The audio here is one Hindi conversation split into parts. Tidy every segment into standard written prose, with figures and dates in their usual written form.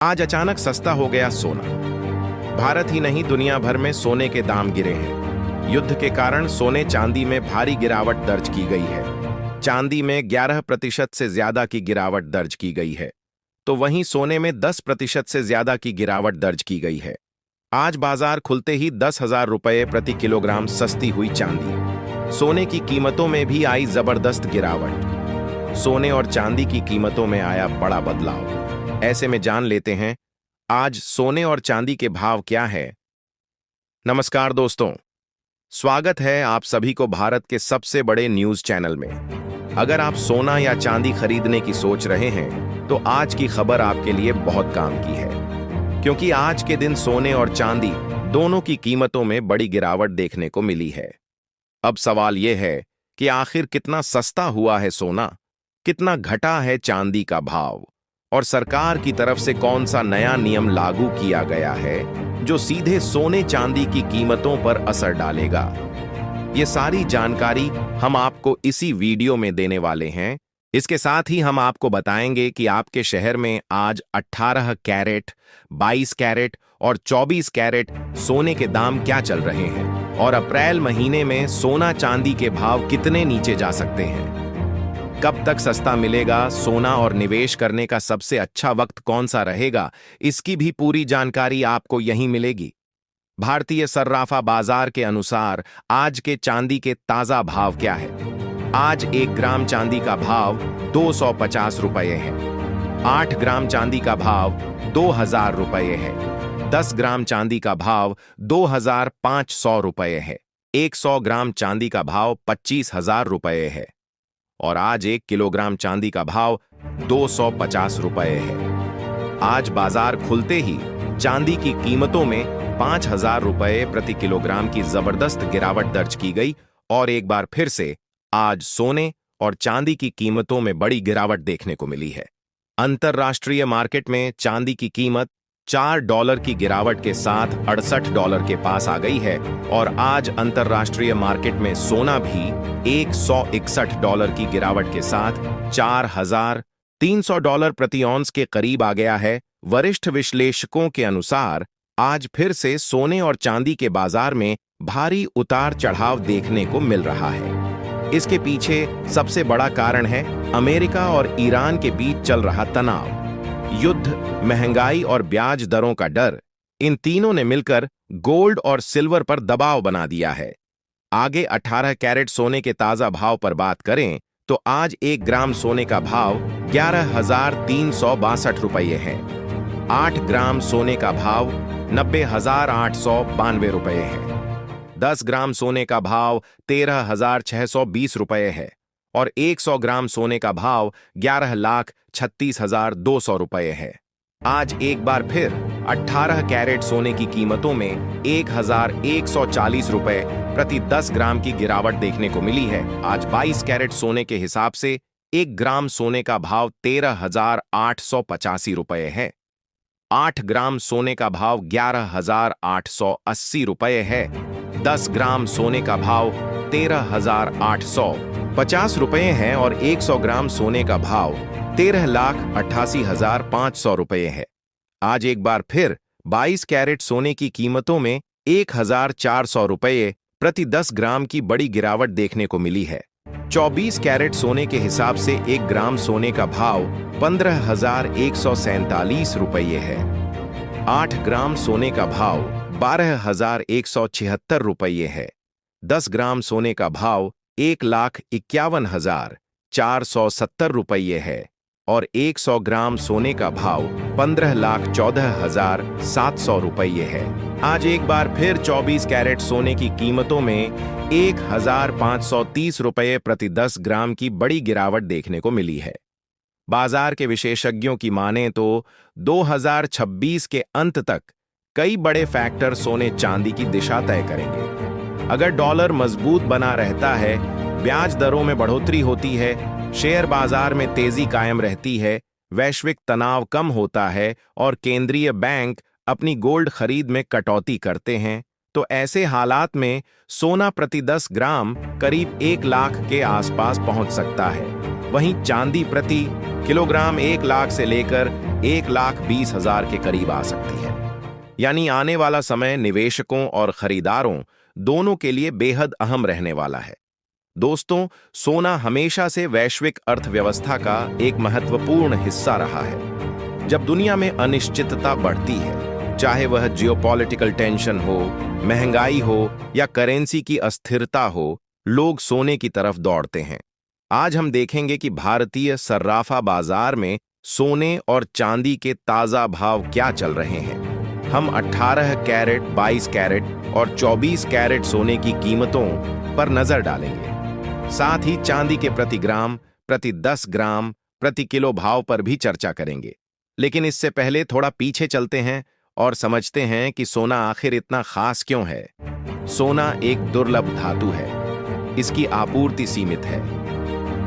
आज अचानक सस्ता हो गया सोना। भारत ही नहीं, दुनिया भर में सोने के दाम गिरे हैं। युद्ध के कारण सोने चांदी में भारी गिरावट दर्ज की गई है। चांदी में 11% से ज्यादा की गिरावट दर्ज की गई है, तो वहीं सोने में 10% से ज्यादा की गिरावट दर्ज की गई है। आज बाजार खुलते ही 10,000 रुपये प्रति किलोग्राम सस्ती हुई चांदी। सोने की कीमतों में भी आई जबरदस्त गिरावट। सोने और चांदी की कीमतों में आया बड़ा बदलाव। ऐसे में जान लेते हैं आज सोने और चांदी के भाव क्या है। नमस्कार दोस्तों, स्वागत है आप सभी को भारत के सबसे बड़े न्यूज चैनल में। अगर आप सोना या चांदी खरीदने की सोच रहे हैं तो आज की खबर आपके लिए बहुत काम की है, क्योंकि आज के दिन सोने और चांदी दोनों की कीमतों में बड़ी गिरावट देखने को मिली है। अब सवाल यह है कि आखिर कितना सस्ता हुआ है सोना, कितना घटा है चांदी का भाव, और सरकार की तरफ से कौन सा नया नियम लागू किया गया है जो सीधे सोने चांदी की कीमतों पर असर डालेगा। ये सारी जानकारी हम आपको इसी वीडियो में देने वाले हैं। इसके साथ ही हम आपको बताएंगे कि आपके शहर में आज 18 कैरेट, 22 कैरेट और 24 कैरेट सोने के दाम क्या चल रहे हैं, और अप्रैल महीने में सोना चांदी के भाव कितने नीचे जा सकते हैं। कब तक सस्ता मिलेगा सोना और निवेश करने का सबसे अच्छा वक्त कौन सा रहेगा, इसकी भी पूरी जानकारी आपको यहीं मिलेगी। भारतीय सर्राफा बाजार के अनुसार आज के चांदी के ताजा भाव क्या है। आज 1 ग्राम चांदी का भाव 250 रुपये है। 8 ग्राम चांदी का भाव 2,000 रुपये है। 10 ग्राम चांदी का भाव 2,500 रुपये है। 100 ग्राम चांदी का भाव 25,000 रुपये है, और आज 1 किलोग्राम चांदी का भाव 250 रुपये है। आज बाजार खुलते ही चांदी की कीमतों में 5,000 रुपये प्रति किलोग्राम की जबरदस्त गिरावट दर्ज की गई, और एक बार फिर से आज सोने और चांदी की कीमतों में बड़ी गिरावट देखने को मिली है। अंतर्राष्ट्रीय मार्केट में चांदी की कीमत $4 की गिरावट के साथ $68 के पास आ गई है, और आज अंतर्राष्ट्रीय मार्केट में सोना भी $161 की गिरावट के साथ $4,300 प्रति औंस के करीब आ गया है। वरिष्ठ विश्लेषकों के अनुसार आज फिर से सोने और चांदी के बाजार में भारी उतार चढ़ाव देखने को मिल रहा है। इसके पीछे सबसे बड़ा कारण है अमेरिका और ईरान के बीच चल रहा तनाव। युद्ध, महंगाई और ब्याज दरों का डर, इन तीनों ने मिलकर गोल्ड और सिल्वर पर दबाव बना दिया है। आगे 18 कैरेट सोने के ताजा भाव पर बात करें तो आज 1 ग्राम सोने का भाव 11,362 रुपये है। 8 ग्राम सोने का भाव 90,892 रुपये है। 10 ग्राम सोने का भाव 13,620 रुपये है, और 100 ग्राम सोने का भाव 11,36,200 रुपये है। आज एक बार फिर 18 कैरेट सोने की कीमतों में 1,140 रुपये प्रति 10 ग्राम की गिरावट देखने को मिली है। आज 22 कैरेट सोने के हिसाब से 1 ग्राम सोने का भाव 13,885 रुपये है। 8 ग्राम सोने का भाव 11,880 रुपये है। 10 ग्राम सोने का भाव 13,850 रुपये है, और 100 ग्राम सोने का भाव 13,88,500 रुपये है। आज एक बार फिर 22 कैरेट सोने की कीमतों में 1,400 रुपये प्रति 10 ग्राम की बड़ी गिरावट देखने को मिली है। 24 कैरेट सोने के हिसाब से 1 ग्राम सोने का भाव 15,147 रुपये है। 8 ग्राम सोने का भाव 12,176 रुपये है। 10 ग्राम सोने का भाव 1,51,470 रुपये है, और 100 ग्राम सोने का भाव 15,14,700 रुपये है। आज एक बार फिर 24 कैरेट सोने की कीमतों में 1,530 रुपये प्रति 10 ग्राम की बड़ी गिरावट देखने को मिली है। बाजार के विशेषज्ञों की माने तो 2026 के अंत तक कई बड़े फैक्टर सोने चांदी की दिशा तय करेंगे। अगर डॉलर मजबूत बना रहता है, ब्याज दरों में बढ़ोतरी होती है, शेयर बाजार में तेजी कायम रहती है, वैश्विक तनाव कम होता है, और केंद्रीय बैंक अपनी गोल्ड खरीद में कटौती करते हैं, तो ऐसे हालात में सोना प्रति 10 ग्राम करीब 1 लाख के आसपास पहुंच सकता है। वहीं चांदी प्रति किलोग्राम 1 लाख से लेकर 1,20,000 के करीब आ सकती है। यानी आने वाला समय निवेशकों और खरीदारों दोनों के लिए बेहद अहम रहने वाला है। दोस्तों, सोना हमेशा से वैश्विक अर्थव्यवस्था का एक महत्वपूर्ण हिस्सा रहा है। जब दुनिया में अनिश्चितता बढ़ती है, चाहे वह जियोपॉलिटिकल टेंशन हो, महंगाई हो या करेंसी की अस्थिरता हो, लोग सोने की तरफ दौड़ते हैं। आज हम देखेंगे कि भारतीय सर्राफा बाजार में सोने और चांदी के ताजा भाव क्या चल रहे हैं। हम 18 कैरेट, 22 कैरेट और 24 कैरेट सोने की कीमतों पर नजर डालेंगे। साथ ही चांदी के प्रति ग्राम, प्रति 10 ग्राम, प्रति किलो भाव पर भी चर्चा करेंगे। लेकिन इससे पहले थोड़ा पीछे चलते हैं और समझते हैं कि सोना आखिर इतना खास क्यों है। सोना एक दुर्लभ धातु है। इसकी आपूर्ति सीमित है।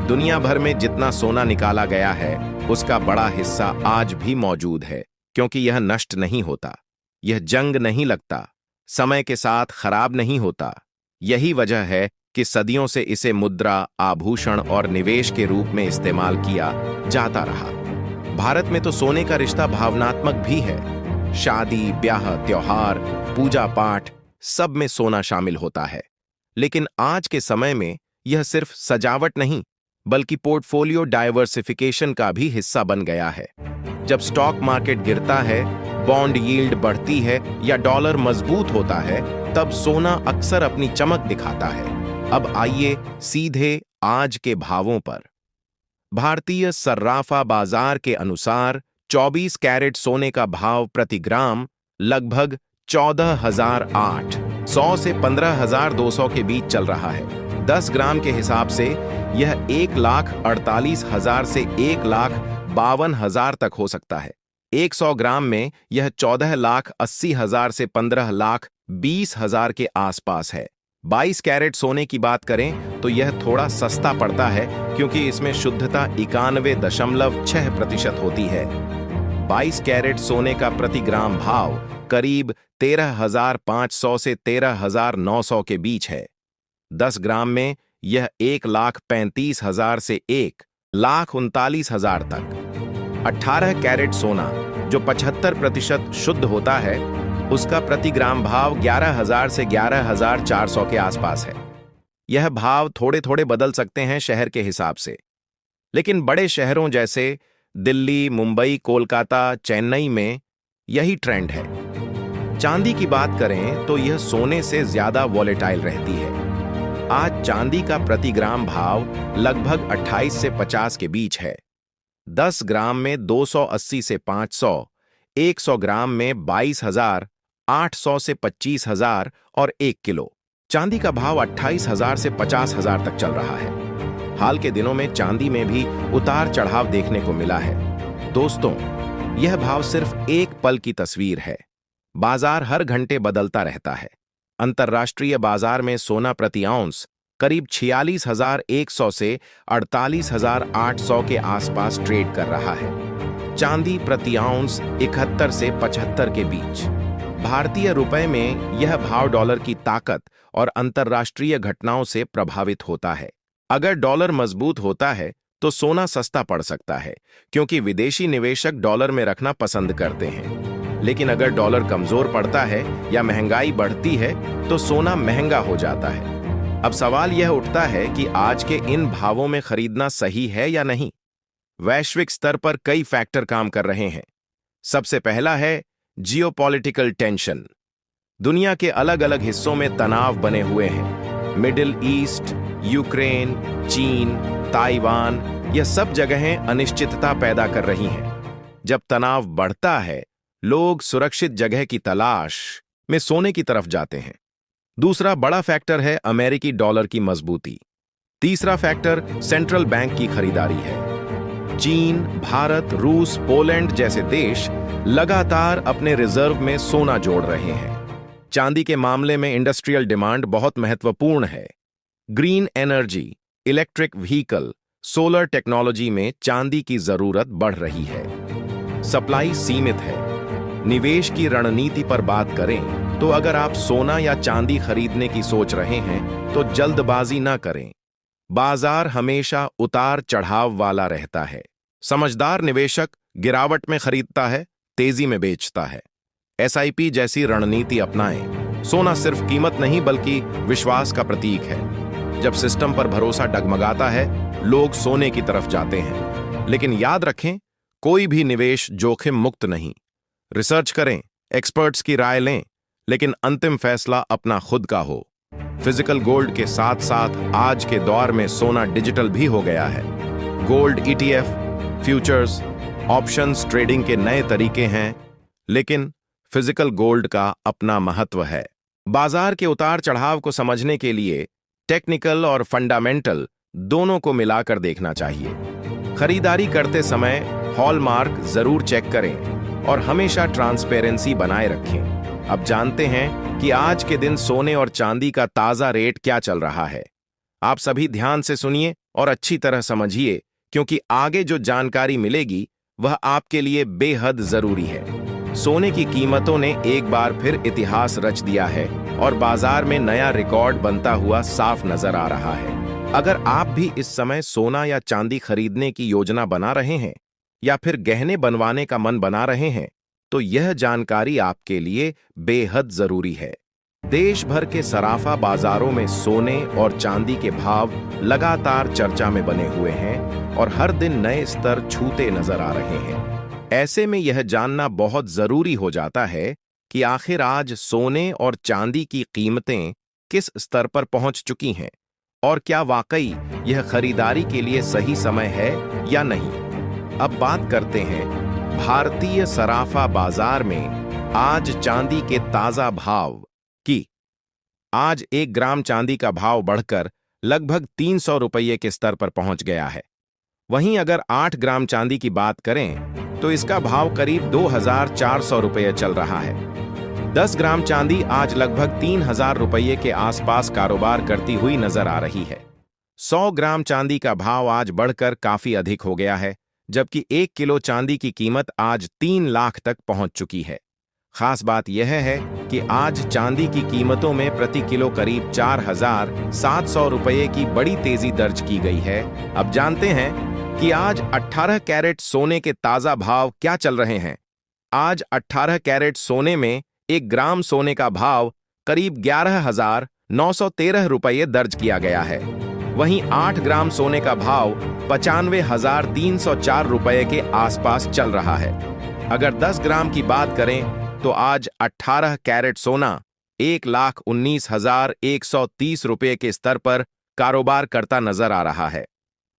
दुनिया भर में जितना सोना निकाला गया है, उसका बड़ा हिस्सा आज भी मौजूद है, क्योंकि यह नष्ट नहीं होता, यह जंग नहीं लगता, समय के साथ खराब नहीं होता। यही वजह है कि सदियों से इसे मुद्रा, आभूषण और निवेश के रूप में इस्तेमाल किया जाता रहा। भारत में तो सोने का रिश्ता भावनात्मक भी है। शादी, ब्याह, त्योहार, पूजा पाठ, सब में सोना शामिल होता है। लेकिन आज के समय में यह सिर्फ सजावट नहीं, बल्कि पोर्टफोलियो डाइवर्सिफिकेशन का भी हिस्सा बन गया है। जब स्टॉक मार्केट गिरता है, बॉन्ड यील्ड बढ़ती है या डॉलर मजबूत होता है, तब सोना अक्सर अपनी चमक दिखाता है। अब आइए सीधे आज के भावों पर। भारतीय सर्राफा बाजार के अनुसार 24 कैरेट सोने का भाव प्रति ग्राम लगभग 14,800 से 15,200 के बीच चल रहा है। 10 ग्राम के हिसाब से यह 1,48,000 से 1,52,000 तक हो सकता है। 100 ग्राम में यह 14,80,000 से 15,20,000 के आसपास है। 22 कैरेट सोने की बात करें तो यह थोड़ा सस्ता पड़ता है, क्योंकि इसमें शुद्धता 91.6% होती है। 22 कैरेट सोने का प्रति ग्राम भाव करीब 13,500 से 13,900 के बीच है। 10 ग्राम में यह 1,35,000 से 1,39,000 तक। 18 कैरेट सोना, जो 75% शुद्ध होता है, उसका प्रति ग्राम भाव 11,000 से 11,400 के आसपास है। यह भाव थोड़े थोड़े बदल सकते हैं शहर के हिसाब से, लेकिन बड़े शहरों जैसे दिल्ली, मुंबई, कोलकाता, चेन्नई में यही ट्रेंड है। चांदी की बात करें तो यह सोने से ज्यादा वॉलेटाइल रहती है। आज चांदी का प्रति ग्राम भाव लगभग 28 से 50 के बीच है। 10 ग्राम में 280 से 500, 100 ग्राम में 22,800 से 25,000 और 1 किलो चांदी का भाव 28,000 से 50,000 तक चल रहा है। हाल के दिनों में चांदी में भी उतार चढ़ाव देखने को मिला है। दोस्तों, यह भाव सिर्फ एक पल की तस्वीर है। बाजार हर घंटे बदलता रहता है। अंतर्राष्ट्रीय बाजार में सोना प्रति आउंस करीब 46,100 से 48,800 के आसपास ट्रेड कर रहा है। चांदी प्रति आउंस 71 से 75 के बीच। भारतीय रुपए में यह भाव डॉलर की ताकत और अंतर्राष्ट्रीय घटनाओं से प्रभावित होता है। अगर डॉलर मजबूत होता है तो सोना सस्ता पड़ सकता है, क्योंकि विदेशी निवेशक डॉलर में रखना पसंद करते हैं। लेकिन अगर डॉलर कमजोर पड़ता है या महंगाई बढ़ती है तो सोना महंगा हो जाता है। अब सवाल यह उठता है कि आज के इन भावों में खरीदना सही है या नहीं। वैश्विक स्तर पर कई फैक्टर काम कर रहे हैं। सबसे पहला है जियोपॉलिटिकल टेंशन। दुनिया के अलग अलग हिस्सों में तनाव बने हुए हैं। मिडिल ईस्ट, यूक्रेन, चीन, ताइवान, यह सब जगहें अनिश्चितता पैदा कर रही हैं। जब तनाव बढ़ता है, लोग सुरक्षित जगह की तलाश में सोने की तरफ जाते हैं। दूसरा बड़ा फैक्टर है अमेरिकी डॉलर की मजबूती। तीसरा फैक्टर सेंट्रल बैंक की खरीदारी है। चीन, भारत, रूस, पोलैंड जैसे देश लगातार अपने रिजर्व में सोना जोड़ रहे हैं। चांदी के मामले में इंडस्ट्रियल डिमांड बहुत महत्वपूर्ण है। Green energy, electric vehicle, solar technology में चांदी की जरूरत बढ़ रही है। सप्लाई सीमित है। निवेश की रणनीति पर बात करें तो अगर आप सोना या चांदी खरीदने की सोच रहे हैं तो जल्दबाजी ना करें। बाजार हमेशा उतार चढ़ाव वाला रहता है। समझदार निवेशक गिरावट में खरीदता है, तेजी में बेचता है। एसआईपी जैसी रणनीति अपनाएं। सोना सिर्फ कीमत नहीं बल्कि विश्वास का प्रतीक है। जब सिस्टम पर भरोसा डगमगाता है, लोग सोने की तरफ जाते हैं। लेकिन याद रखें, कोई भी निवेश जोखिम मुक्त नहीं। रिसर्च करें, एक्सपर्ट्स की राय लें, लेकिन अंतिम फैसला अपना खुद का हो। फिजिकल गोल्ड के साथ साथ आज के दौर में सोना डिजिटल भी हो गया है। Gold ETF, futures, options trading के नए तरीके हैं, लेकिन फिजिकल गोल्ड का अपना महत्व है। बाजार के उतार चढ़ाव को समझने के लिए टेक्निकल और फंडामेंटल दोनों को मिलाकर देखना चाहिए। खरीदारी करते समय हॉलमार्क जरूर चेक करें और हमेशा ट्रांसपेरेंसी बनाए रखें। अब जानते हैं कि आज के दिन सोने और चांदी का ताजा रेट क्या चल रहा है। आप सभी ध्यान से सुनिए और अच्छी तरह समझिए, क्योंकि आगे जो जानकारी मिलेगी वह आपके लिए बेहद जरूरी है। सोने की कीमतों ने एक बार फिर इतिहास रच दिया है और बाजार में नया रिकॉर्ड बनता हुआ साफ नजर आ रहा है। अगर आप भी इस समय सोना या चांदी खरीदने की योजना बना रहे हैं या फिर गहने बनवाने का मन बना रहे हैं, तो यह जानकारी आपके लिए बेहद जरूरी है। देश भर के सराफा बाजारों में सोने और चांदी के भाव लगातार चर्चा में बने हुए हैं और हर दिन नए स्तर छूते नजर आ रहे हैं। ऐसे में यह जानना बहुत जरूरी हो जाता है कि आखिर आज सोने और चांदी की कीमतें किस स्तर पर पहुंच चुकी हैं और क्या वाकई यह खरीदारी के लिए सही समय है या नहीं। अब बात करते हैं भारतीय सराफा बाजार में आज चांदी के ताजा भाव की। आज 1 ग्राम चांदी का भाव बढ़कर लगभग 300 रुपये के स्तर पर पहुंच गया है। वहीं अगर 8 ग्राम चांदी की बात करें तो इसका भाव करीब 2400 रुपये चल रहा है। 10 ग्राम चांदी आज लगभग 3000 रुपये के आसपास कारोबार करती हुई नजर आ रही है। 100 ग्राम चांदी का भाव आज बढ़कर काफी अधिक हो गया है, जबकि 1 किलो चांदी की कीमत आज 3 लाख तक पहुंच चुकी है। खास बात यह है कि आज चांदी की कीमतों में प्रति किलो करीब 4700 रुपये की बड़ी तेजी दर्ज की गई है। अब जानते हैं कि आज 18 कैरेट सोने के ताजा भाव क्या चल रहे हैं। आज 18 कैरेट सोने में 1 ग्राम सोने का भाव करीब 11,913 रुपये दर्ज किया गया है। वहीं 8 ग्राम सोने का भाव 95,304 रुपये के आसपास चल रहा है। अगर 10 ग्राम की बात करें तो आज 18 कैरेट सोना 1,19,130 रुपये के स्तर पर कारोबार करता नजर आ रहा है।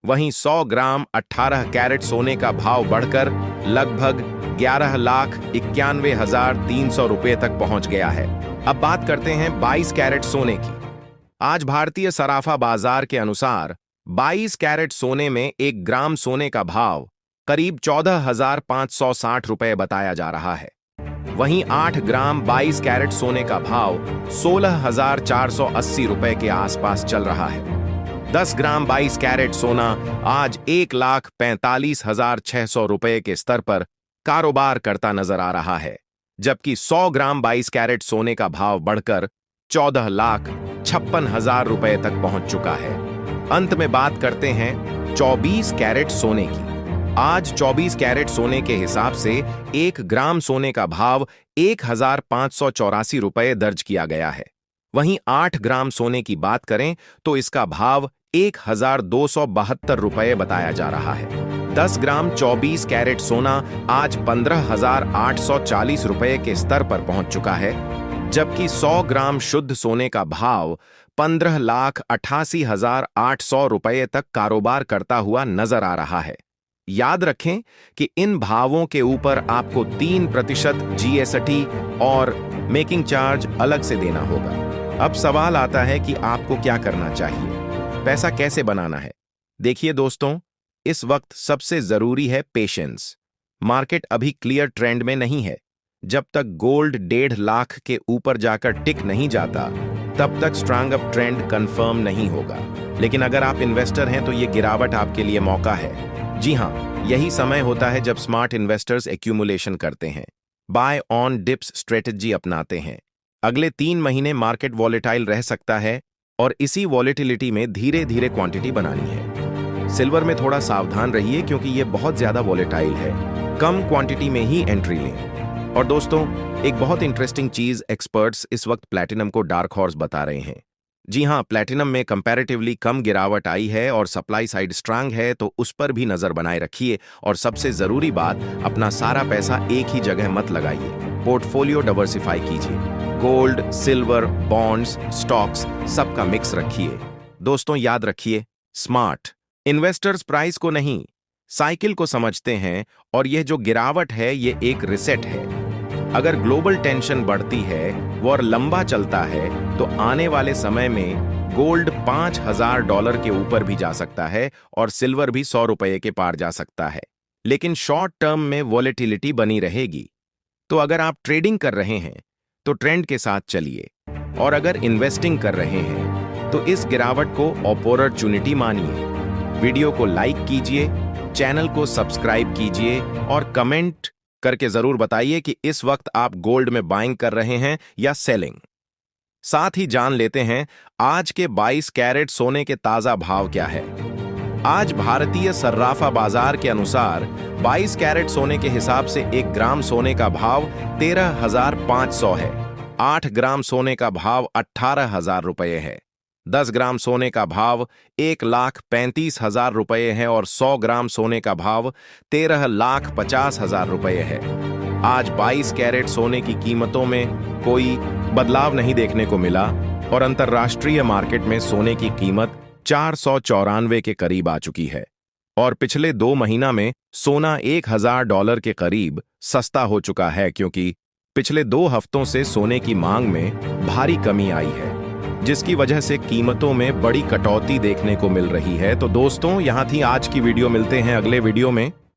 वहीं 100 ग्राम 18 कैरेट सोने का भाव बढ़कर लगभग 11,91,300 रुपये तक पहुंच गया है। अब बात करते हैं 22 कैरेट सोने की। आज भारतीय सराफा बाजार के अनुसार 22 कैरेट सोने में 1 ग्राम सोने का भाव करीब 14,560 रुपये बताया जा रहा है। वहीं 8 ग्राम 22 कैरेट सोने का भाव 16,480 रुपये के आसपास चल रहा है। 10 ग्राम 22 कैरेट सोना आज 1,45,600 रुपये के स्तर पर कारोबार करता नजर आ रहा है, जबकि 100 ग्राम 22 कैरेट सोने का भाव बढ़कर 14,56,000 रुपये तक पहुंच चुका है। अंत में बात करते हैं 24 कैरेट सोने की। आज 24 कैरेट सोने के हिसाब से 1 ग्राम सोने का भाव 1,584 रुपये दर्ज किया गया है। वहीं 8 ग्राम सोने की बात करें तो इसका भाव 1,272 रुपये बताया जा रहा है। 10 ग्राम 24 कैरेट सोना आज 15,840 रुपये के स्तर पर पहुंच चुका है, जबकि 100 ग्राम शुद्ध सोने का भाव 15,88,800 रुपये तक कारोबार करता हुआ नजर आ रहा है। याद रखें कि इन भावों के ऊपर आपको 3% जीएसटी और मेकिंग चार्ज अलग से देना होगा। अब सवाल आता है कि आपको क्या करना चाहिए, पैसा कैसे बनाना है। देखिए दोस्तों, इस वक्त सबसे जरूरी है पेशेंस। मार्केट अभी क्लियर ट्रेंड में नहीं है। जब तक गोल्ड 1.5 लाख के ऊपर जाकर टिक नहीं जाता, तब तक स्ट्रांग अप ट्रेंड कंफर्म नहीं होगा। लेकिन अगर आप इन्वेस्टर हैं तो ये गिरावट आपके लिए मौका है। जी हाँ, यही समय होता है जब स्मार्ट इन्वेस्टर्स एक्यूमुलेशन करते हैं, बाय ऑन डिप्स स्ट्रेटजी अपनाते हैं। अगले 3 महीने मार्केट वॉलेटाइल रह सकता है, और इसी वॉलेटिलिटी में धीरे धीरे क्वांटिटी बनानी है। सिल्वर में थोड़ा सावधान रहिए क्योंकि ये बहुत ज्यादा वॉलेटाइल है, कम क्वांटिटी में ही एंट्री लें। और दोस्तों, एक बहुत इंटरेस्टिंग चीज एक्सपर्ट्स इस वक्त प्लैटिनम को डार्क हॉर्स बता रहे हैं। जी हाँ, प्लैटिनम में कंपैरेटिवली कम गिरावट आई है और सप्लाई साइड स्ट्रांग है, तो उस पर भी नजर बनाए रखिए। और सबसे जरूरी बात, अपना सारा पैसा एक ही जगह मत लगाइए, पोर्टफोलियो डाइवर्सिफाई कीजिए। गोल्ड, सिल्वर, बॉन्ड्स, स्टॉक्स सबका मिक्स रखिए। दोस्तों याद रखिए, स्मार्ट इन्वेस्टर्स प्राइस को नहीं, साइकिल को समझते हैं, और यह जो गिरावट है ये एक रिसेट है। अगर ग्लोबल टेंशन बढ़ती है, वॉर लंबा चलता है, तो आने वाले समय में गोल्ड $5,000 के ऊपर भी जा सकता है और सिल्वर भी $100 के पार जा सकता है। लेकिन शॉर्ट टर्म में वॉलेटिलिटी बनी रहेगी। तो अगर आप ट्रेडिंग कर रहे हैं तो ट्रेंड के साथ चलिए, और अगर इन्वेस्टिंग कर रहे हैं तो इस गिरावट को अपॉर्चुनिटी मानिए। वीडियो को लाइक कीजिए, चैनल को सब्सक्राइब कीजिए और कमेंट करके जरूर बताइए कि इस वक्त आप गोल्ड में बाइंग कर रहे हैं या सेलिंग। साथ ही जान लेते हैं आज के 22 कैरेट सोने के ताजा भाव क्या है। आज भारतीय सर्राफा बाजार के अनुसार 22 कैरेट सोने के हिसाब से 1 ग्राम सोने का भाव 13,500 है। 8 ग्राम सोने का भाव 18,000 रुपये है। 10 ग्राम सोने का भाव 1,35,000 रुपये है और 100 ग्राम सोने का भाव 13,50,000 रुपये है। आज 22 कैरेट सोने की कीमतों में कोई बदलाव नहीं देखने को मिला और अंतर्राष्ट्रीय मार्केट में सोने की कीमत 494 के करीब आ चुकी है। और पिछले 2 महीना में सोना $1,000 के करीब सस्ता हो चुका है, क्योंकि पिछले 2 हफ्तों से सोने की मांग में भारी कमी आई है, जिसकी वजह से कीमतों में बड़ी कटौती देखने को मिल रही है। तो दोस्तों, यहाँ थी आज की वीडियो। मिलते हैं अगले वीडियो में।